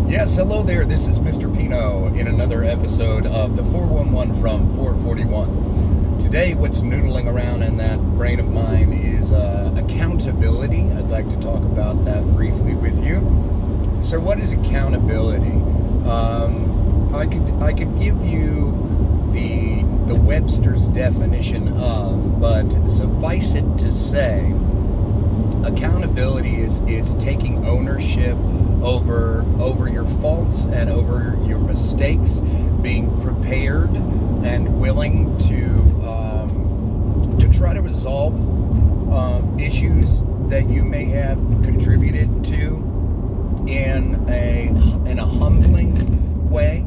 Yes, hello there. This is Mr. Pino in another episode of the 411 from 441. Today, what's noodling around in that brain of mine is accountability. I'd like to talk about that briefly with you. So, what is accountability? I could give you the Webster's definition of, but suffice it to say, accountability is taking ownership over your faults and over your mistakes, being prepared and willing to try to resolve issues that you may have contributed to in a humbling way.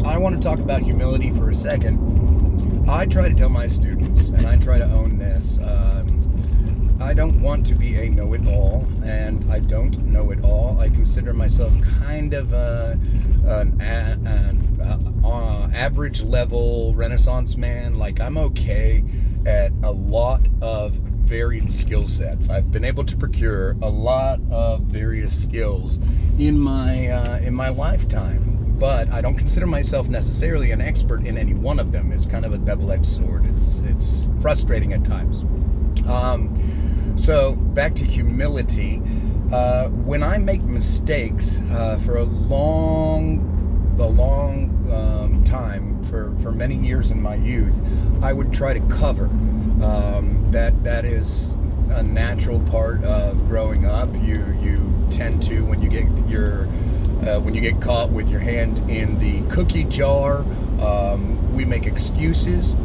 I want to talk about humility for a second. I try to tell my students, and I try to own this. I don't want to be a know-it-all, and I don't know it all. I consider myself kind of an average level Renaissance man. Like, I'm okay at a lot of varied skill sets. I've been able to procure a lot of various skills in my lifetime, but I don't consider myself necessarily an expert in any one of them. It's kind of a double-edged sword. It's frustrating at times. So back to humility. When I make mistakes for a long time, for many years in my youth, I would try to cover. That is a natural part of growing up. You tend to, when you get caught with your hand in the cookie jar, we make excuses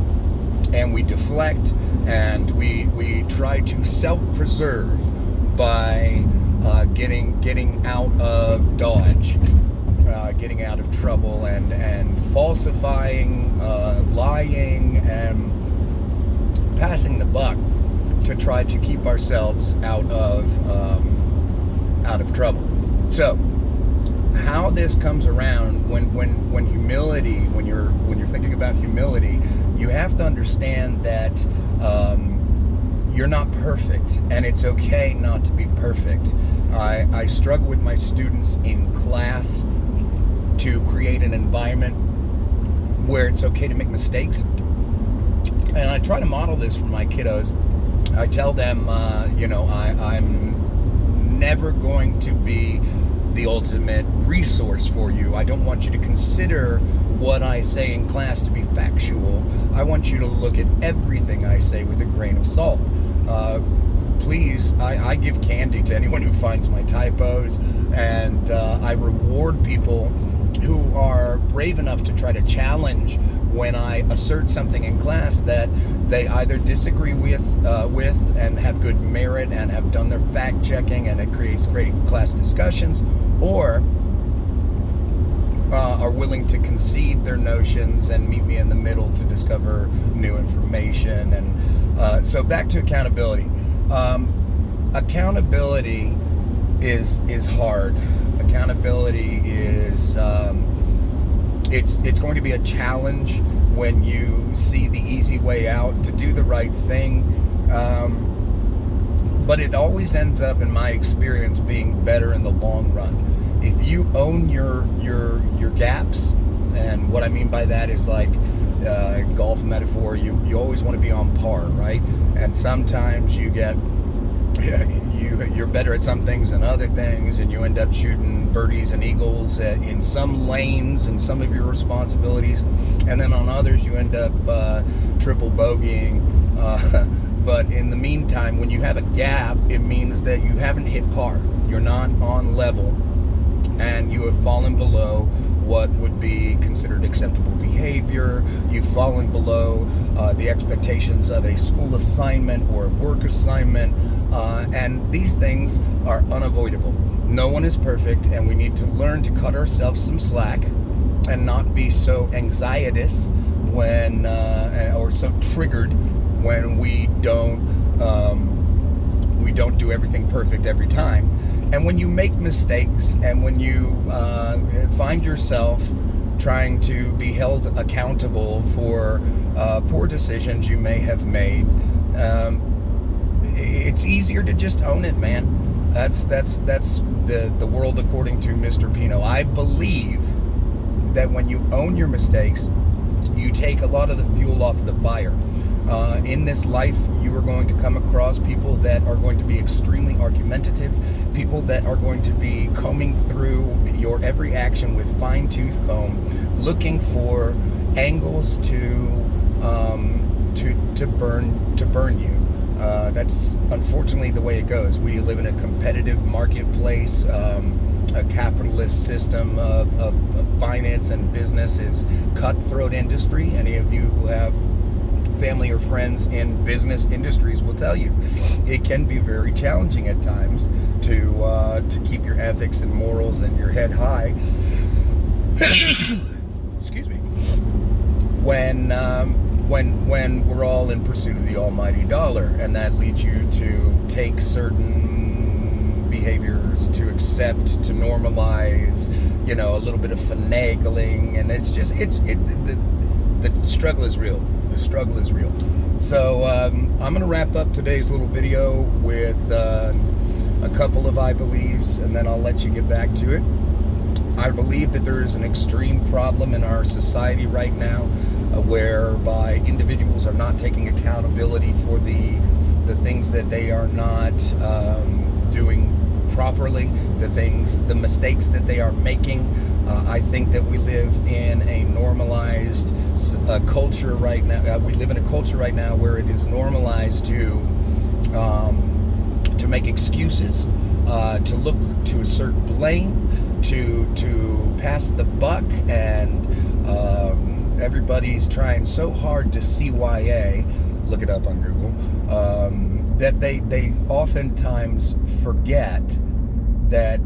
and we deflect, and we try to self-preserve by getting out of dodge, getting out of trouble, and falsifying, lying, and passing the buck to try to keep ourselves out of trouble. So, how this comes around when humility, when you're thinking about humility, you have to understand that you're not perfect, and it's okay not to be perfect. I struggle with my students in class to create an environment where it's okay to make mistakes, and I try to model this for my kiddos. I tell them, I'm never going to be the ultimate resource for you. I don't want you to consider what I say in class to be factual. I want you to look at everything I say with a grain of salt. Please, I give candy to anyone who finds my typos, and I reward people who are brave enough to try to challenge when I assert something in class that they either disagree with and have good merit and have done their fact checking, and it creates great class discussions, or are willing to concede their notions and meet me in the middle to discover new information. And so back to accountability. Accountability is hard. Accountability is it's going to be a challenge when you see the easy way out to do the right thing, but it always ends up, in my experience, being better in the long run if you own your gaps. And what I mean by that is, like, golf metaphor, you always want to be on par, right? And sometimes you're better at some things than other things, and you end up shooting birdies and eagles in some lanes and some of your responsibilities, and then on others you end up triple bogeying. But in the meantime, when you have a gap, it means that you haven't hit par. You're not on level, and you have fallen below what would be considered acceptable behavior. You've fallen below the expectations of a school assignment or a work assignment, and these things are unavoidable. No one is perfect, and we need to learn to cut ourselves some slack and not be so anxietous when or so triggered when we don't do everything perfect every time. And when you make mistakes, and when you find yourself trying to be held accountable for poor decisions you may have made, it's easier to just own it, man. That's the world according to Mr. Pino. I believe that when you own your mistakes, you take a lot of the fuel off of the fire. In this life, you are going to come across people that are going to be extremely argumentative, people that are going to be combing through your every action with fine-tooth comb, looking for angles to burn you. That's unfortunately the way it goes. We live in a competitive marketplace. A capitalist system of finance and business is cutthroat industry. Any of you who have family or friends in business industries will tell you it can be very challenging at times to keep your ethics and morals and your head high. Excuse me. When we're all in pursuit of the almighty dollar, and that leads you to take certain behaviors, to accept, to normalize, a little bit of finagling, and the struggle is real. The struggle is real. So I'm going to wrap up today's little video with a couple of I believes, and then I'll let you get back to it. I believe that there is an extreme problem in our society right now, whereby individuals are not taking accountability for the things that they are not doing properly, the mistakes that they are making. I think that we live in a normalized culture right now. We live in a culture right now where it is normalized to make excuses, to look to assert blame, to pass the buck, and everybody's trying so hard to CYA, look it up on Google, that they oftentimes forget that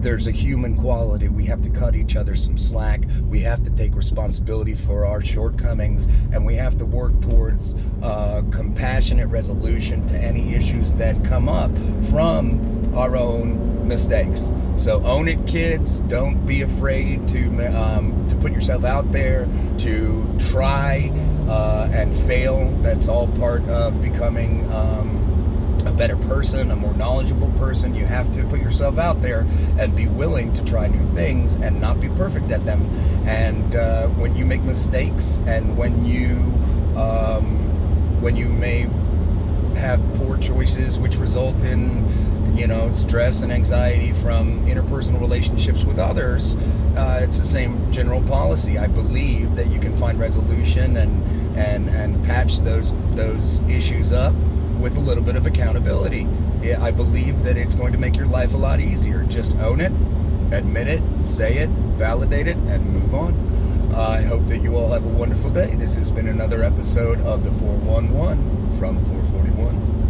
there's a human quality. We have to cut each other some slack. We have to take responsibility for our shortcomings, and we have to work towards compassionate resolution to any issues that come up from our own mistakes. So own it, kids. Don't be afraid to put yourself out there, to try and fail. That's all part of becoming a better person, a more knowledgeable person. You have to put yourself out there and be willing to try new things and not be perfect at them. And when you make mistakes, and when you may have poor choices which result in stress and anxiety from interpersonal relationships with others, it's the same general policy. I believe that you can find resolution and patch those issues up with a little bit of accountability. I believe that it's going to make your life a lot easier. Just own it, admit it, say it, validate it, and move on. I hope that you all have a wonderful day. This has been another episode of the 411 from 441.